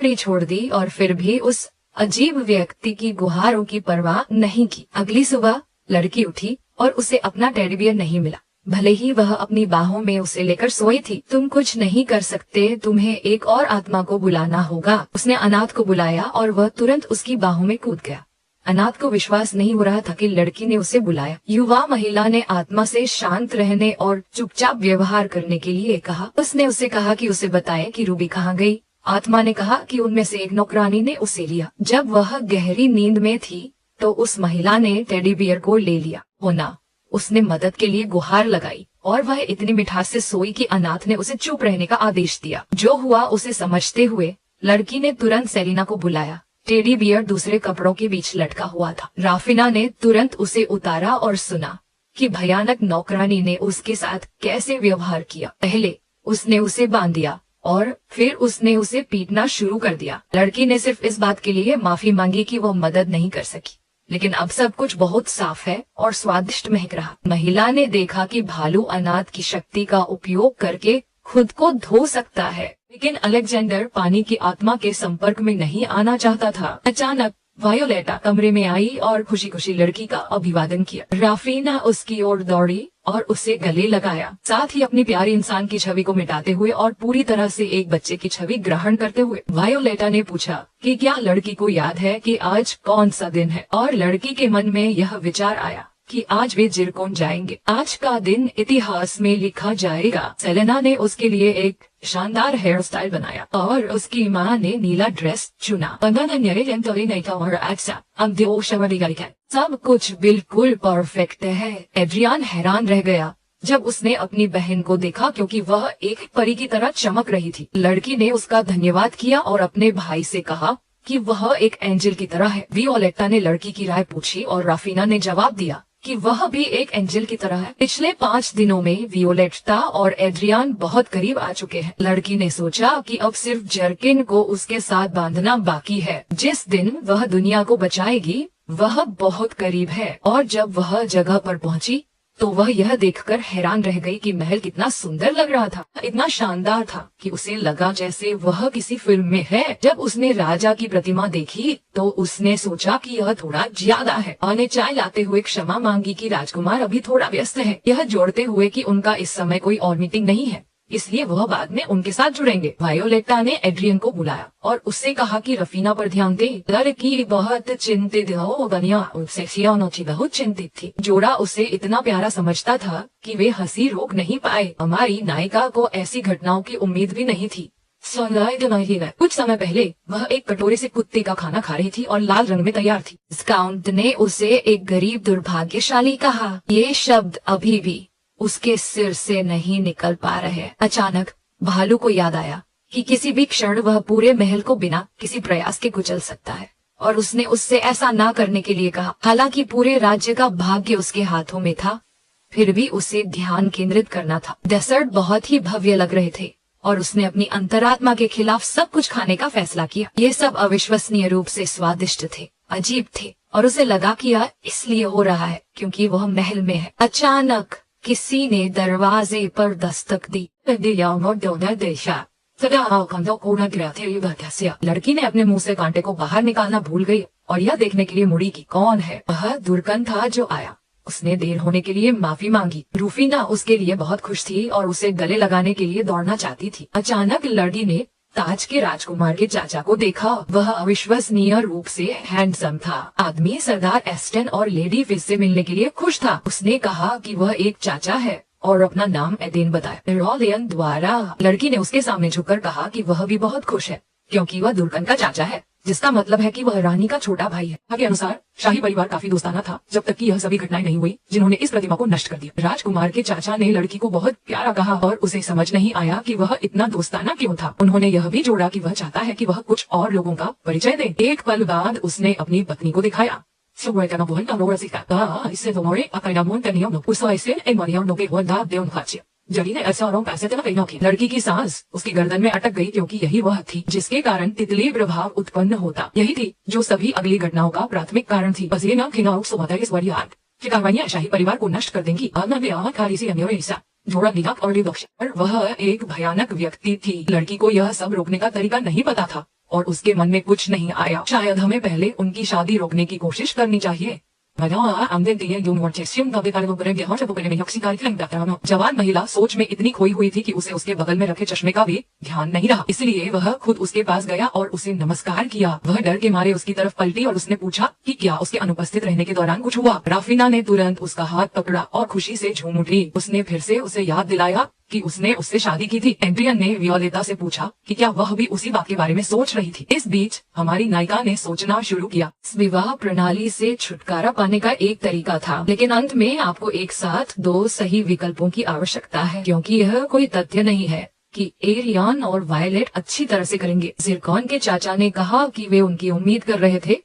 झोपड़ी छोड़ दी और फिर भी उस अजीब व्यक्ति की गुहारों की परवाह नहीं की। अगली सुबह लड़की उठी और उसे अपना टेडी बियर नहीं मिला, भले ही वह अपनी बाहों में उसे लेकर सोई थी। तुम कुछ नहीं कर सकते, तुम्हें एक और आत्मा को बुलाना होगा। उसने अनाथ को बुलाया और वह तुरंत उसकी बाहों में कूद गया। अनाथ को विश्वास नहीं हो रहा था कि लड़की ने उसे बुलाया। युवा महिला ने आत्मा से शांत रहने और चुपचाप व्यवहार करने के लिए कहा। उसने उसे कहा कि उसे बताए कि रूबी कहाँ गई। आत्मा ने कहा कि उनमें से एक नौकरानी ने उसे लिया। जब वह गहरी नींद में थी तो उस महिला ने टेडी बियर को ले लिया होना। उसने मदद के लिए गुहार लगाई और वह इतनी मिठास से सोई कि अनाथ ने उसे चुप रहने का आदेश दिया। जो हुआ उसे समझते हुए लड़की ने तुरंत सेलिना को बुलाया। टेडी बियर दूसरे कपड़ों के बीच लटका हुआ था। राफीना ने तुरंत उसे उतारा और सुना कि भयानक नौकरानी ने उसके साथ कैसे व्यवहार किया। पहले उसने उसे बांध दिया और फिर उसने उसे पीटना शुरू कर दिया। लड़की ने सिर्फ इस बात के लिए माफी मांगी कि वह मदद नहीं कर सकी, लेकिन अब सब कुछ बहुत साफ है और स्वादिष्ट महक रहा। महिला ने देखा कि भालू अनाथ की शक्ति का उपयोग करके खुद को धो सकता है, लेकिन अलेक्जेंडर पानी की आत्मा के संपर्क में नहीं आना चाहता था। अचानक वायोलेटा कमरे में आई और खुशी खुशी लड़की का अभिवादन किया। राफीना उसकी ओर दौड़ी और उसे गले लगाया, साथ ही अपनी प्यारी इंसान की छवि को मिटाते हुए और पूरी तरह से एक बच्चे की छवि ग्रहण करते हुए। वायोलेटा ने पूछा कि क्या लड़की को याद है कि आज कौन सा दिन है, और लड़की के मन में यह विचार आया कि आज वे जिरकोन जाएंगे। आज का दिन इतिहास में लिखा जाएगा। सेलेना ने उसके लिए एक शानदार हेयर स्टाइल बनाया और उसकी माँ ने नीला ड्रेस चुना। सब कुछ बिल्कुल परफेक्ट है। एड्रियान हैरान रह गया जब उसने अपनी बहन को देखा, क्योंकि वह एक परी की तरह चमक रही थी। लड़की ने उसका धन्यवाद किया और अपने भाई से कहा कि वह एक एंजल की तरह है। वियोलेटा ने लड़की की राय पूछी और राफीना ने जवाब दिया कि वह भी एक एंजल की तरह है। पिछले 5 दिनों में वियोलेटा और एड्रियान बहुत करीब आ चुके हैं। लड़की ने सोचा कि अब सिर्फ जर्किन को उसके साथ बांधना बाकी है। जिस दिन वह दुनिया को बचाएगी वह बहुत करीब है। और जब वह जगह पर पहुंची तो वह यह देखकर हैरान रह गई कि महल कितना सुंदर लग रहा था, इतना शानदार था कि उसे लगा जैसे वह किसी फिल्म में है। जब उसने राजा की प्रतिमा देखी तो उसने सोचा कि यह थोड़ा ज्यादा है। ने चाय लाते हुए क्षमा मांगी कि राजकुमार अभी थोड़ा व्यस्त है, यह जोड़ते हुए कि उनका इस समय कोई और मीटिंग नहीं है, इसलिए वह बाद में उनके साथ जुड़ेंगे। वायोलेटा ने एड्रियन को बुलाया और उससे कहा कि रफीना पर ध्यान दे। लड़की बहुत चिंतित हो, बहुत चिंतित थी। जोड़ा उसे इतना प्यारा समझता था कि वे हंसी रोक नहीं पाए। हमारी नायिका को ऐसी घटनाओं की उम्मीद भी नहीं थी। कुछ समय पहले वह एक कटोरे से कुत्ते का खाना खा रही थी और लाल रंग में तैयार थी। स्काउंट ने उसे एक गरीब दुर्भाग्यशाली कहा। ये शब्द अभी भी उसके सिर से नहीं निकल पा रहे। अचानक भालू को याद आया कि किसी भी क्षण वह पूरे महल को बिना किसी प्रयास के कुचल सकता है, और उसने उससे ऐसा ना करने के लिए कहा। हालांकि पूरे राज्य का भाग्य उसके हाथों में था, फिर भी उसे ध्यान केंद्रित करना था। डेसर्ट बहुत ही भव्य लग रहे थे और उसने अपनी अंतरात्मा के खिलाफ सब कुछ खाने का फैसला किया। ये सब अविश्वसनीय रूप से स्वादिष्ट थे, अजीब थे, और उसे लगा कि यह इसलिए हो रहा है क्योंकि वह महल में है। अचानक किसी ने दरवाजे पर दस्तक दी। लड़की ने अपने मुंह से कांटे को बाहर निकालना भूल गई और यह देखने के लिए मुड़ी कि कौन है। वह दुर्गन था जो आया। उसने देर होने के लिए माफी मांगी। रूफीना उसके लिए बहुत खुश थी और उसे गले लगाने के लिए दौड़ना चाहती थी। अचानक लड़की ने ताज के राजकुमार के चाचा को देखा। वह अविश्वसनीय रूप से हैंडसम था। आदमी सरदार एस्टन और लेडी फिश से मिलने के लिए खुश था। उसने कहा कि वह एक चाचा है और अपना नाम एडेन बताया। रॉलियन द्वारा लड़की ने उसके सामने झुककर कहा कि वह भी बहुत खुश है क्योंकि वह दुर्गन का चाचा है, जिसका मतलब है कि वह रानी का छोटा भाई है। के अनुसार शाही परिवार काफी दोस्ताना था जब तक कि यह सभी घटनाएं नहीं हुई जिन्होंने इस प्रतिमा को नष्ट कर दिया। राजकुमार के चाचा ने लड़की को बहुत प्यारा कहा और उसे समझ नहीं आया कि वह इतना दोस्ताना क्यों था। उन्होंने यह भी जोड़ा कि वह चाहता है कि वह कुछ और लोगों का परिचय दे। एक पल बाद उसने अपनी पत्नी को दिखाया। जली ने ऐसा और पैसे की। लड़की की सांस उसकी गर्दन में अटक गई क्योंकि यही वह थी जिसके कारण तितली प्रभाव उत्पन्न होता। यही थी जो सभी अगली घटनाओं का प्राथमिक कारण थी। कार्रवाइयां शाही परिवार को नष्ट कर देंगी। और वह एक भयानक व्यक्ति थी। लड़की को यह सब रोकने का तरीका नहीं पता था और उसके मन में कुछ नहीं आया। शायद हमें पहले उनकी शादी रोकने की कोशिश करनी चाहिए। जवान महिला सोच में इतनी खोई हुई थी कि उसे उसके बगल में रखे चश्मे का भी ध्यान नहीं रहा, इसलिए वह खुद उसके पास गया और उसे नमस्कार किया। वह डर के मारे उसकी तरफ पलटी और उसने पूछा कि क्या उसके अनुपस्थित रहने के दौरान कुछ हुआ। राफीना ने तुरंत उसका हाथ पकड़ा और खुशी से झूम उठी। उसने फिर से उसे याद दिलाया कि उसने उससे शादी की थी। एड्रियन ने वियोलेता से पूछा कि क्या वह भी उसी बात के बारे में सोच रही थी। इस बीच हमारी नायिका ने सोचना शुरू किया। विवाह प्रणाली से छुटकारा पाने का एक तरीका था, लेकिन अंत में आपको एक साथ दो सही विकल्पों की आवश्यकता है, क्योंकि यह कोई तथ्य नहीं है कि एरियन और वायलेट अच्छी तरह से करेंगे। जिरकॉन के चाचा ने कहा कि वे उनकी उम्मीद कर रहे थे,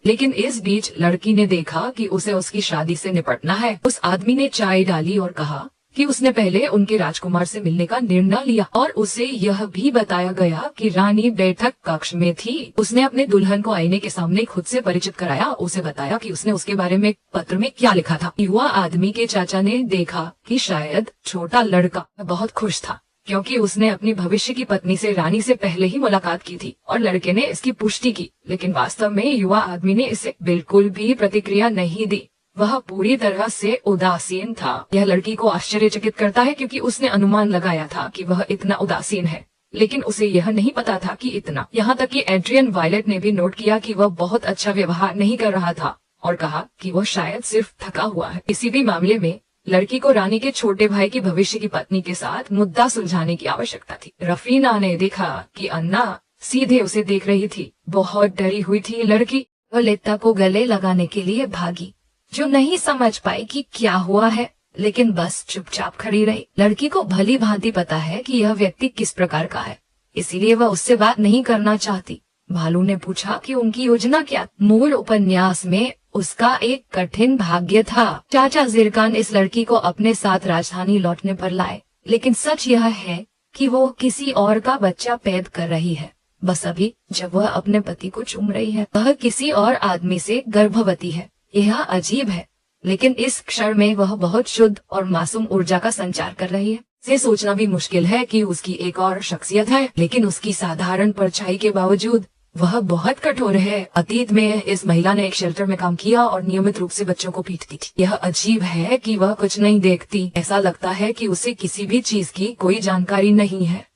लेकिन इस बीच लड़की ने देखा कि उसे उसकी शादी से निपटना है। उस आदमी ने चाय डाली और कहा कि उसने पहले उनके राजकुमार से मिलने का निर्णय लिया और उसे यह भी बताया गया कि रानी बैठक कक्ष में थी। उसने अपने दुल्हन को आईने के सामने खुद से परिचित कराया। उसे बताया कि उसने उसके बारे में पत्र में क्या लिखा था। युवा आदमी के चाचा ने देखा कि शायद छोटा लड़का बहुत खुश था, क्योंकि उसने अपनी भविष्य की पत्नी से रानी से पहले ही मुलाकात की थी और लड़के ने इसकी पुष्टि की। लेकिन वास्तव में युवा आदमी ने इसे बिल्कुल भी प्रतिक्रिया नहीं दी। वह पूरी तरह से उदासीन था। यह लड़की को आश्चर्यचकित करता है, क्योंकि उसने अनुमान लगाया था कि वह इतना उदासीन है, लेकिन उसे यह नहीं पता था कि इतना। यहाँ तक कि एड्रियन वायलेट ने भी नोट किया कि वह बहुत अच्छा व्यवहार नहीं कर रहा था और कहा कि वह शायद सिर्फ थका हुआ है। किसी भी मामले में लड़की को रानी के छोटे भाई की भविष्य की पत्नी के साथ मुद्दा सुलझाने की आवश्यकता थी। रफीना ने देखा कि अन्ना सीधे उसे देख रही थी। बहुत डरी हुई थी लड़की। वह लेता को गले लगाने के लिए भागी, जो नहीं समझ पाई कि क्या हुआ है, लेकिन बस चुपचाप खड़ी रही। लड़की को भली भांति पता है कि यह व्यक्ति किस प्रकार का है, इसीलिए वह उससे बात नहीं करना चाहती। भालू ने पूछा कि उनकी योजना क्या। मूल उपन्यास में उसका एक कठिन भाग्य था। चाचा जिरकान इस लड़की को अपने साथ राजधानी लौटने पर लाए, लेकिन सच यह है कि वो किसी और का बच्चा पैदा कर रही है। बस अभी जब वह अपने पति को चूम रही है, वह किसी और आदमी से गर्भवती है। यह अजीब है, लेकिन इस क्षण में वह बहुत शुद्ध और मासूम ऊर्जा का संचार कर रही है। इसे सोचना भी मुश्किल है कि उसकी एक और शख्सियत है, लेकिन उसकी साधारण परछाई के बावजूद वह बहुत कठोर है। अतीत में इस महिला ने एक शेल्टर में काम किया और नियमित रूप से बच्चों को पीटती थी। यह अजीब है कि वह कुछ नहीं देखती। ऐसा लगता है कि उसे किसी भी चीज की कोई जानकारी नहीं है।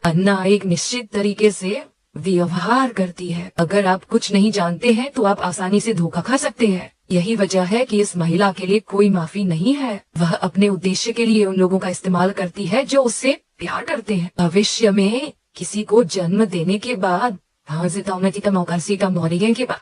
अन्ना एक निश्चित तरीके से व्यवहार करती है। अगर आप कुछ नहीं जानते हैं तो आप आसानी से धोखा खा सकते हैं। यही वजह है कि इस महिला के लिए कोई माफी नहीं है। वह अपने उद्देश्य के लिए उन लोगों का इस्तेमाल करती है जो उससे प्यार करते हैं। भविष्य में किसी को जन्म देने के बाद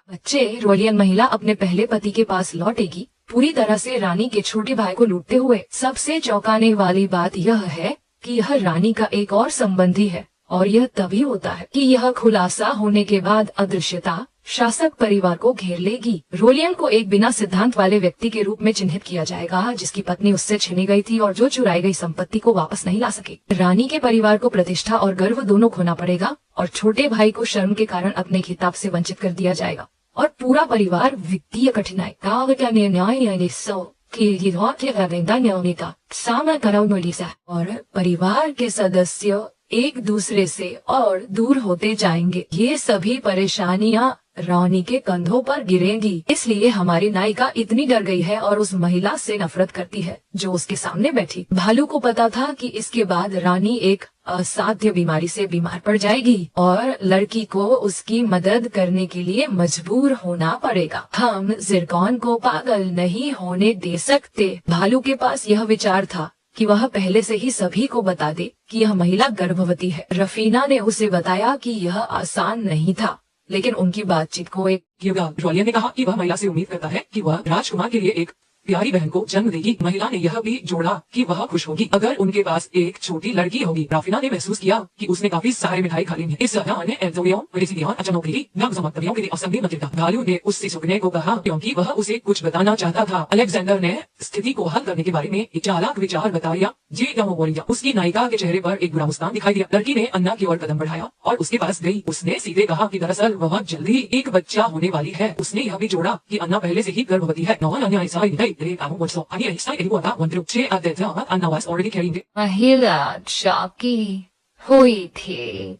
बच्चे रोलियन महिला अपने पहले पति के पास लौटेगी, पूरी तरह से रानी के छोटे भाई को लूटते हुए। सबसे चौंकाने वाली बात यह है कि यह रानी का एक और संबंधी है, और यह तभी होता है कि यह खुलासा होने के बाद अदृश्यता शासक परिवार को घेर लेगी। रोलियन को एक बिना सिद्धांत वाले व्यक्ति के रूप में चिन्हित किया जाएगा, जिसकी पत्नी उससे छीनी गई थी और जो चुराई गई संपत्ति को वापस नहीं ला सके। रानी के परिवार को प्रतिष्ठा और गर्व दोनों खोना पड़ेगा, और छोटे भाई को शर्म के कारण अपने खिताब से वंचित कर दिया जाएगा, और पूरा परिवार वित्तीय कठिनाई और परिवार के सदस्य एक दूसरे से और दूर होते जाएंगे। ये सभी परेशानियां रानी के कंधों पर गिरेंगी। इसलिए हमारी नायिका इतनी डर गई है और उस महिला से नफरत करती है जो उसके सामने बैठी। भालू को पता था कि इसके बाद रानी एक असाध्य बीमारी से बीमार पड़ जाएगी और लड़की को उसकी मदद करने के लिए मजबूर होना पड़ेगा। हम जिरकॉन को पागल नहीं होने दे सकते। भालू के पास यह विचार था कि वह पहले से ही सभी को बता दे कि यह महिला गर्भवती है। रफीना ने उसे बताया कि यह आसान नहीं था, लेकिन उनकी बातचीत को एक रोलियन ने कहा कि वह महिला से उम्मीद करता है कि वह राजकुमार के लिए एक प्यारी बहन को जन्म देगी। महिला ने यह भी जोड़ा कि वह खुश होगी अगर उनके पास एक छोटी लड़की होगी। राफीना ने महसूस किया कि उसने काफी सारे मिठाई खा ली है। इस भालू ने उससे झुकने को कहा क्योंकि वह उसे कुछ बताना चाहता था। अलेक्जेंडर ने स्थिति को हल करने के बारे में एक चालाक विचार बताया। उसकी नायिका के चेहरे पर एक बुरा मुस्कान दिखाई दिया। लड़की ने अन्ना की ओर कदम बढ़ाया और उसके पास गई। उसने सीधे कहा कि दरअसल वह जल्दी एक बच्चा होने वाली है। उसने यह भी जोड़ा कि अन्ना पहले से ही गर्भवती है। महिला चौकी हुई थी।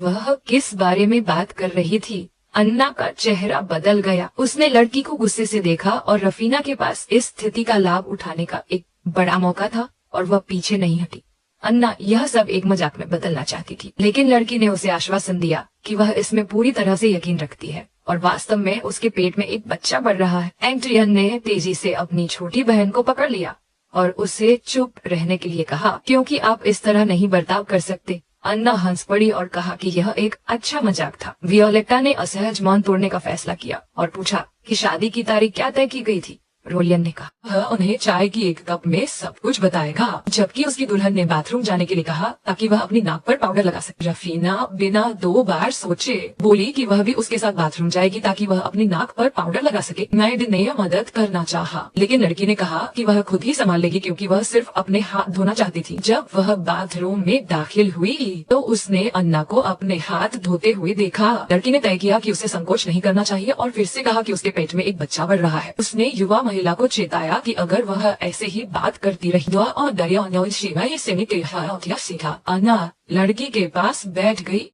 वह किस बारे में बात कर रही थी? अन्ना का चेहरा बदल गया। उसने लड़की को गुस्से से देखा और रफीना के पास इस स्थिति का लाभ उठाने का एक बड़ा मौका था और वह पीछे नहीं हटी। अन्ना यह सब एक मजाक में बदलना चाहती थी, लेकिन लड़की ने उसे आश्वासन दिया कि वह इसमें पूरी तरह से यकीन रखती है और वास्तव में उसके पेट में एक बच्चा बढ़ रहा है। एंग्ड्रियन ने तेजी से अपनी छोटी बहन को पकड़ लिया और उसे चुप रहने के लिए कहा, क्योंकि आप इस तरह नहीं बर्ताव कर सकते। अन्ना हंस पड़ी और कहा कि यह एक अच्छा मजाक था। वियोलेटा ने असहज मौन तोड़ने का फैसला किया और पूछा कि शादी की तारीख क्या तय की गई थी। रोलियन ने कहा, वह उन्हें चाय की एक कप में सब कुछ बताएगा, जबकि उसकी दुल्हन ने बाथरूम जाने के लिए कहा ताकि वह अपनी नाक पर पाउडर लगा सके। रफीना बिना 2 बार सोचे बोली कि वह भी उसके साथ बाथरूम जाएगी ताकि वह अपनी नाक पर पाउडर लगा सके। मैड ने मदद करना चाहा, लेकिन लड़की ने कहा कि वह खुद ही संभाल लेगी क्योंकि वह सिर्फ अपने हाथ धोना चाहती थी। जब वह बाथरूम में दाखिल हुई तो उसने अन्ना को अपने हाथ धोते हुए देखा। लड़की ने तय किया कि उसे संकोच नहीं करना चाहिए और फिर से कहा कि उसके पेट में एक बच्चा बढ़ रहा है। उसने युवा महिला को चेताया कि अगर वह ऐसे ही बात करती रही और अन्ना लड़की के पास बैठ गई।